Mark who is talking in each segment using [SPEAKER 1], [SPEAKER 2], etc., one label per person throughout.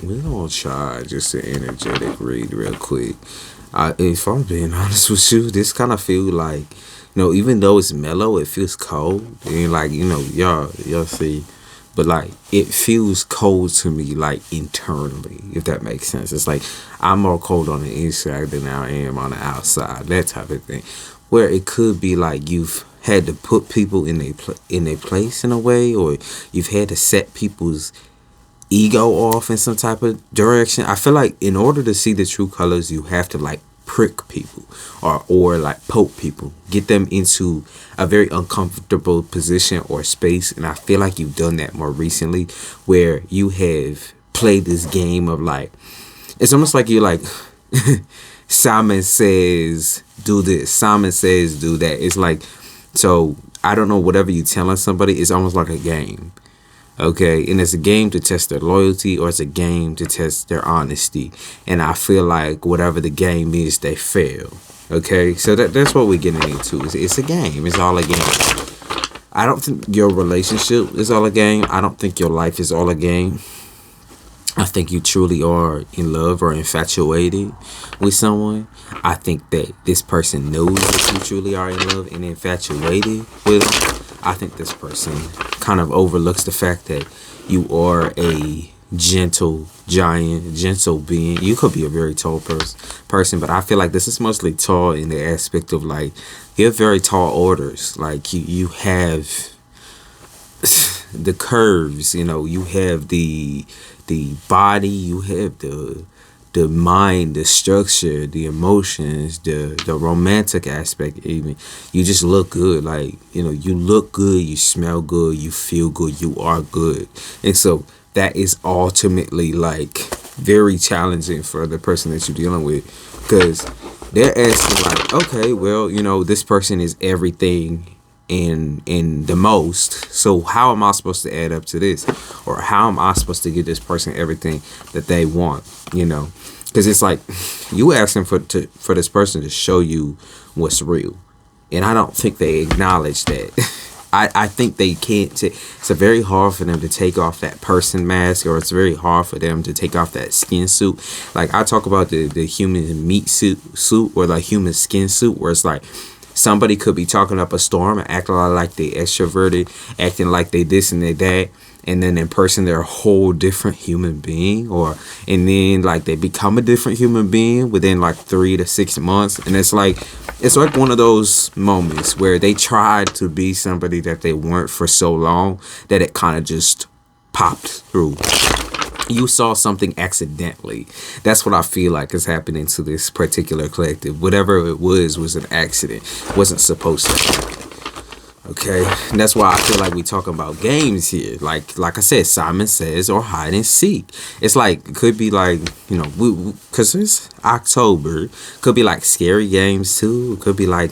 [SPEAKER 1] We're gonna try just an energetic read real quick. If I'm being honest with you, this kind of feel like, even though it's mellow, it feels cold. And like, y'all see, but like it feels cold to me, like internally, if that makes sense. It's like I'm more cold on the inside than I am on the outside, that type of thing. Where it could be like you've had to put people in their place in a way, or you've had to set people's ego off in some type of direction. I feel like in order to see the true colors, you have to like prick people or like poke people, get them into a very uncomfortable position or space. And I feel like you've done that more recently, where you have played this game of like, it's almost like you're like Simon says do this, Simon says do that. It's like, so I don't know, whatever you telling somebody, it's almost like a game. Okay, and it's a game to test their loyalty, or it's a game to test their honesty. And I feel like whatever the game is, they fail. Okay, so that's what we're getting into. It's a game. It's all a game. I don't think your relationship is all a game. I don't think your life is all a game. I think you truly are in love or infatuated with someone. I think that this person knows that you truly are in love and infatuated with them. I think this person kind of overlooks the fact that you are a gentle giant, gentle being. You could be a very tall person, but I feel like this is mostly tall in the aspect of like, you have very tall orders. Like you have the curves, you have the body, you have the mind, the structure, the emotions, the romantic aspect. Even you just look good. Like, you look good, you smell good, you feel good, you are good. And so that is ultimately like very challenging for the person that you're dealing with, because they're asking like, okay, well, this person is everything in the most, so how am I supposed to add up to this, or how am I supposed to give this person everything that they want? Because it's like you asking for this person to show you what's real, and I don't think they acknowledge that. I think they can't. It's very hard for them to take off that person mask, or it's very hard for them to take off that skin suit. Like I talk about the human meat suit or the human skin suit, where it's like somebody could be talking up a storm and acting like they extroverted, acting like they this and they that, and then in person they're a whole different human being, and then like they become a different human being within like 3 to 6 months. And it's like one of those moments where they tried to be somebody that they weren't for so long that it kind of just popped through. You saw something accidentally. That's what I feel like is happening to this particular collective. Whatever it was an accident. It wasn't supposed to happen. Okay, and that's why I feel like we talking about games here. Like I said, Simon Says or hide and seek. It's like, it could be like, because it's October. Could be like scary games too. It could be like,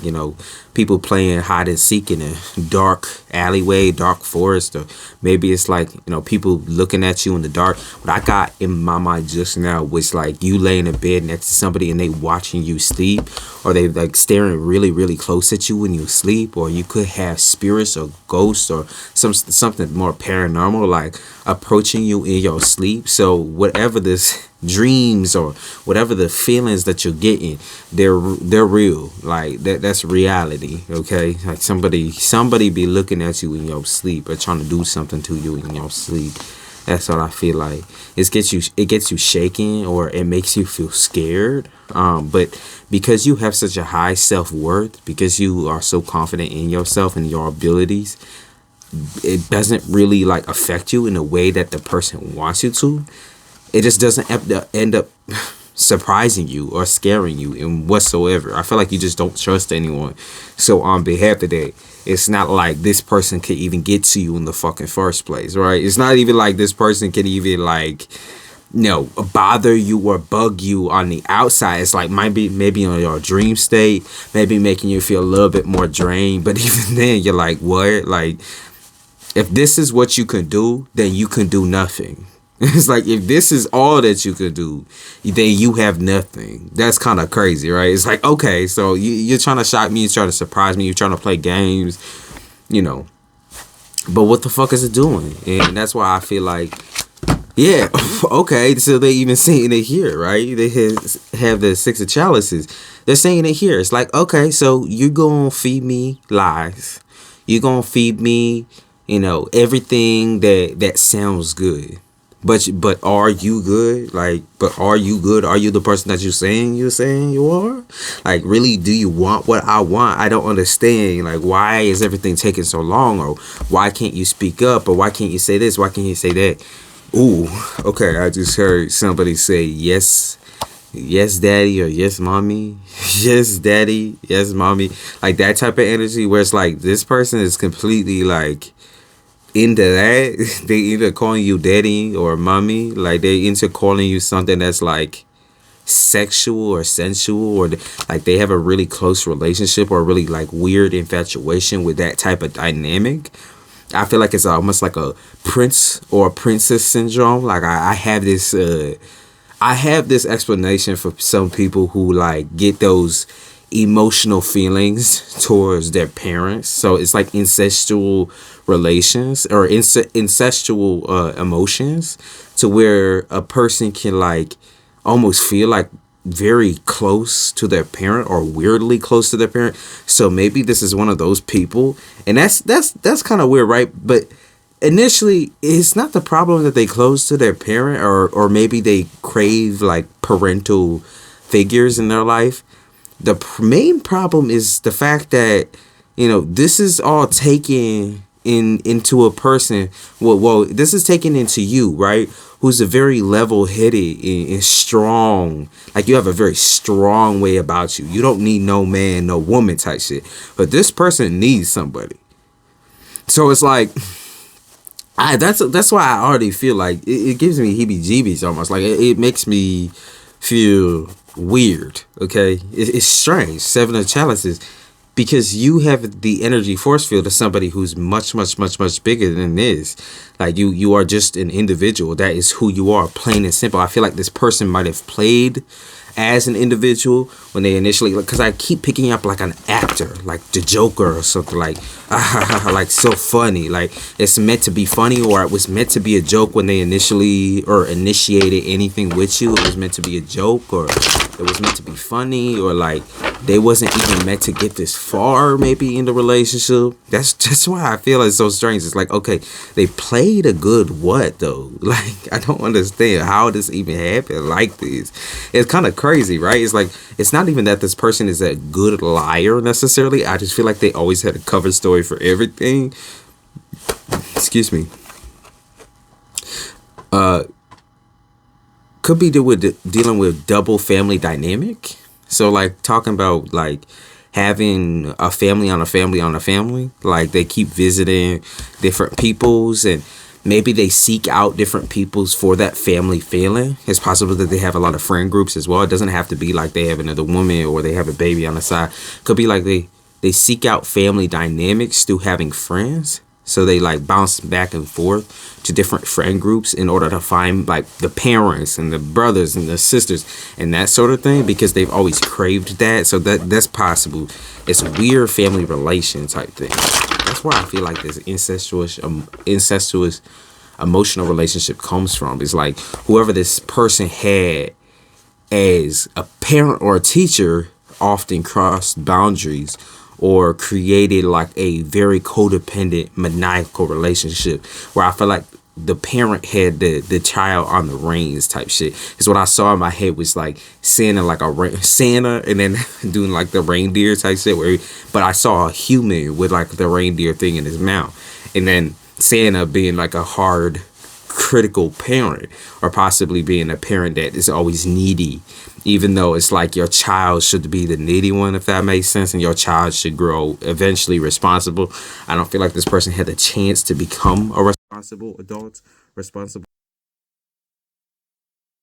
[SPEAKER 1] people playing hide and seek in a dark alleyway, dark forest, or maybe it's like, people looking at you in the dark. What I got in my mind just now was like you laying in bed next to somebody and they watching you sleep, or they like staring really, really close at you when you sleep, or you could have spirits or ghosts or something more paranormal like approaching you in your sleep. So whatever this dreams or whatever the feelings that you're getting, they're real. Like that's reality. Okay, like somebody be looking at you in your sleep or trying to do something to you in your sleep. That's what I feel like. It gets you shaking, or it makes you feel scared. But because you have such a high self-worth, because you are so confident in yourself and your abilities, it doesn't really like affect you in a way that the person wants you to. It just doesn't end up surprising you or scaring you in whatsoever. I feel like you just don't trust anyone. So on behalf of that, it's not like this person could even get to you in the fucking first place, right? It's not even like this person can even like, bother you or bug you on the outside. It's like maybe on your dream state, maybe making you feel a little bit more drained. But even then, you're like, what? Like, if this is what you can do, then you can do nothing. It's like, if this is all that you could do, then you have nothing. That's kind of crazy, right? It's like, okay, so you're trying to shock me, you're trying to surprise me, you're trying to play games, but what the fuck is it doing? And that's why I feel like Yeah, okay. So they even saying it here, right? They have the six of chalices. They're saying it here. It's like, okay, so you're gonna feed me lies. You're gonna feed me, everything that sounds good. But are you good? Like, but are you good? Are you the person that you're saying you are? Like, really, do you want what I want? I don't understand. Like, why is everything taking so long? Or why can't you speak up? Or why can't you say this? Why can't you say that? Ooh, okay. I just heard somebody say yes, yes, daddy, or yes, mommy, yes, daddy, yes, mommy. Like that type of energy where it's like this person is completely like into that. They either calling you daddy or mommy. Like they into calling you something that's like sexual or sensual, or like they have a really close relationship or really like weird infatuation with that type of dynamic. I feel like it's almost like a prince or a princess syndrome. Like I have this explanation for some people who like get those emotional feelings towards their parents. So it's like incestual relations or incestual emotions, to where a person can like almost feel like very close to their parent or weirdly close to their parent. So maybe this is one of those people, and that's kind of weird, right? But initially, it's not the problem that they close to their parent, or maybe they crave like parental figures in their life. The main problem is the fact that this is all taken into a person. Well, this is taken into you, right? Who's a very level-headed and strong. Like you have a very strong way about you. You don't need no man, no woman type shit. But this person needs somebody. So it's like, that's why I already feel like it gives me heebie-jeebies almost. Like it makes me feel weird. Okay, it's strange. Seven of chalices, because you have the energy force field of somebody who's much, much, much, much bigger than this. Like you are just an individual. That is who you are, plain and simple. I feel like this person might have played as an individual when they initially, because I keep picking up like an actor, like the Joker or something, like like so funny, like it's meant to be funny, or it was meant to be a joke when they initially or initiated anything with you. It was meant to be a joke, or it was meant to be funny, or like they wasn't even meant to get this far maybe in the relationship. That's just why I feel it's so strange. It's like, okay, they played a good what though? Like I don't understand how this even happened like this. It's kind of crazy, right? It's like, it's not even that this person is a good liar necessarily. I just feel like they always had a cover story for everything. Excuse me. Could be dealing with double family dynamic. So like talking about like having a family on a family on a family. Like they keep visiting different peoples, and maybe they seek out different peoples for that family feeling. It's possible that they have a lot of friend groups as well. It doesn't have to be like they have another woman or they have a baby on the side. Could be like they seek out family dynamics through having friends. So they like bounce back and forth to different friend groups in order to find like the parents and the brothers and the sisters and that sort of thing, because they've always craved that. So that's possible. It's a weird family relation type thing. That's where I feel like this incestuous emotional relationship comes from. It's like whoever this person had as a parent or a teacher often crossed boundaries or created like a very codependent, maniacal relationship where I feel like the parent had the child on the reins type shit. Is what I saw in my head was like Santa, like Santa, and then doing like the reindeer type shit. But I saw a human with like the reindeer thing in his mouth, and then Santa being like a hard, critical parent, or possibly being a parent that is always needy, even though it's like your child should be the needy one, if that makes sense, and your child should grow eventually responsible. I don't feel like this person had the chance to become a responsible adult, responsible.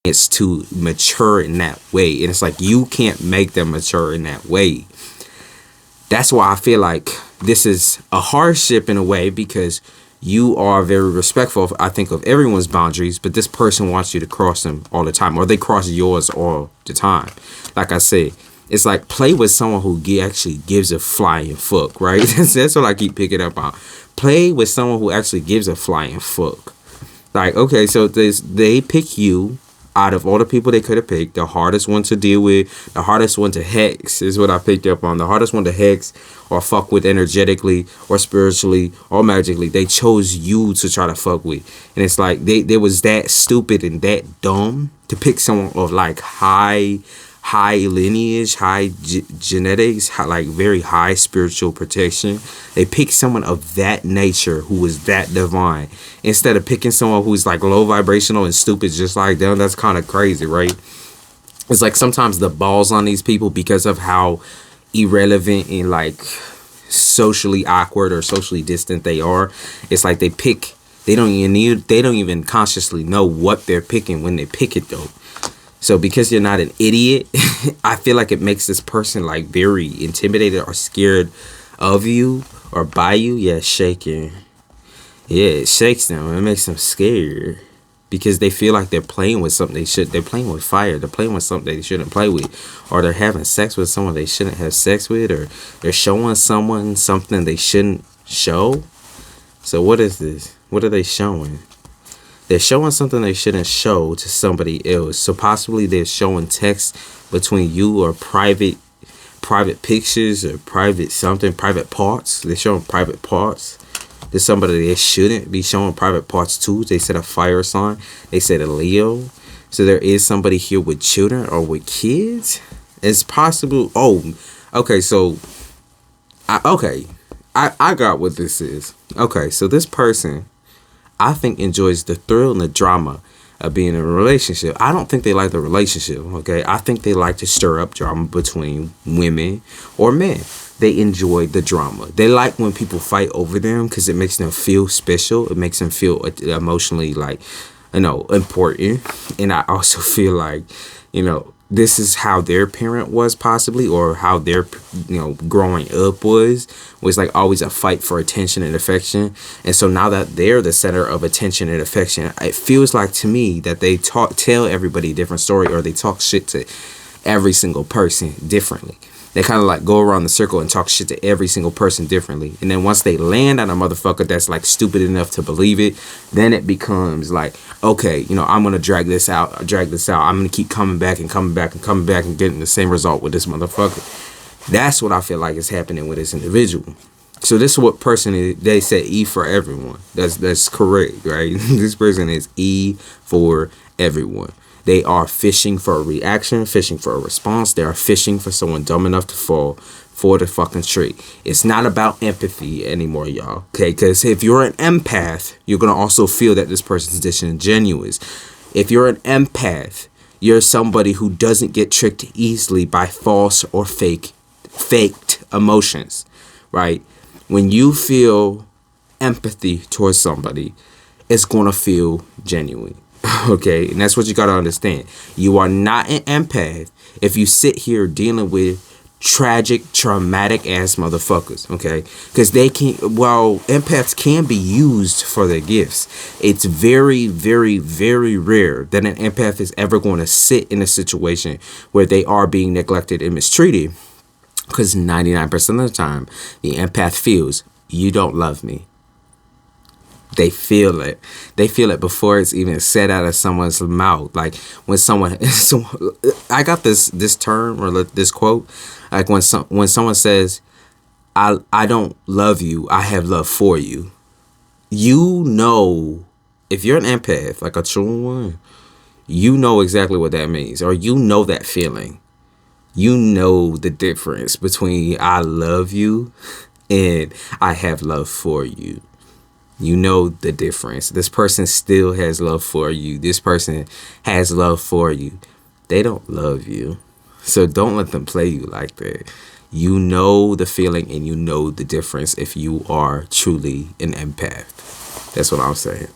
[SPEAKER 1] It's to mature in that way, and it's like you can't make them mature in that way. That's why I feel like this is a hardship in a way, because you are very respectful, I think, of everyone's boundaries, but this person wants you to cross them all the time, or they cross yours all the time. Like I said, it's like play with someone who actually gives a flying fuck, right? That's what I keep picking up on. Play with someone who actually gives a flying fuck. Like, okay, so they pick you out of all the people they could have picked, the hardest one to deal with, the hardest one to hex is what I picked up on. The hardest one to hex or fuck with energetically or spiritually or magically. They chose you to try to fuck with. And it's like they was that stupid and that dumb to pick someone of like high lineage, high genetics, like very high spiritual protection. They pick someone of that nature who was that divine instead of picking someone who's like low vibrational and stupid just like them. That's kind of crazy, right? It's like sometimes the balls on these people, because of how irrelevant and like socially awkward or socially distant they are, it's like they don't even consciously know what they're picking when they pick it though. So because you're not an idiot, I feel like it makes this person like very intimidated or scared of you or by you. Yeah, shaking. Yeah, it shakes them. It makes them scared because they feel like they're playing with something they're playing with fire. They're playing with something they shouldn't play with, or they're having sex with someone they shouldn't have sex with, or they're showing someone something they shouldn't show. So what is this? What are they showing? They're showing something they shouldn't show to somebody else. So possibly they're showing text between you or private pictures or private parts. They're showing private parts to somebody they shouldn't be showing private parts to. They said a fire sign. They said a Leo. So there is somebody here with children or with kids. It's possible. Oh, okay. So, I got what this is. Okay, so this person, I think, enjoys the thrill and the drama of being in a relationship. I don't think they like the relationship, okay? I think they like to stir up drama between women or men. They enjoy the drama. They like when people fight over them because it makes them feel special. It makes them feel emotionally, like, important. And I also feel like, this is how their parent was possibly, or how their growing up was like always a fight for attention and affection. And so now that they're the center of attention and affection, it feels like to me that they tell everybody a different story, or they talk shit to every single person differently. They kind of like go around the circle and talk shit to every single person differently. And then once they land on a motherfucker that's like stupid enough to believe it, then it becomes like, okay, I'm going to drag this out. I'm going to keep coming back and getting the same result with this motherfucker. That's what I feel like is happening with this individual. So this is what person is. They said E for everyone. That's correct, right? This person is E for everyone. They are fishing for a reaction, fishing for a response. They are fishing for someone dumb enough to fall for the fucking tree. It's not about empathy anymore, y'all. Okay, because if you're an empath, you're going to also feel that this person's disingenuous. If you're an empath, you're somebody who doesn't get tricked easily by false or faked emotions, right? When you feel empathy towards somebody, it's going to feel genuine. Okay, and that's what you got to understand. You are not an empath if you sit here dealing with traumatic ass motherfuckers, okay? Because empaths can be used for their gifts. It's very, very, very rare that an empath is ever going to sit in a situation where they are being neglected and mistreated. Because 99% of the time, the empath feels, you don't love me. They feel it. They feel it before it's even said out of someone's mouth. Like when someone, I got this term or this quote. Like when someone says, "I don't love you. I have love for you." If you're an empath, like a true one, you know exactly what that means, or you know that feeling. You know the difference between "I love you" and "I have love for you." You know the difference. This person still has love for you. This person has love for you. They don't love you. So don't let them play you like that. You know the feeling and you know the difference if you are truly an empath. That's what I'm saying.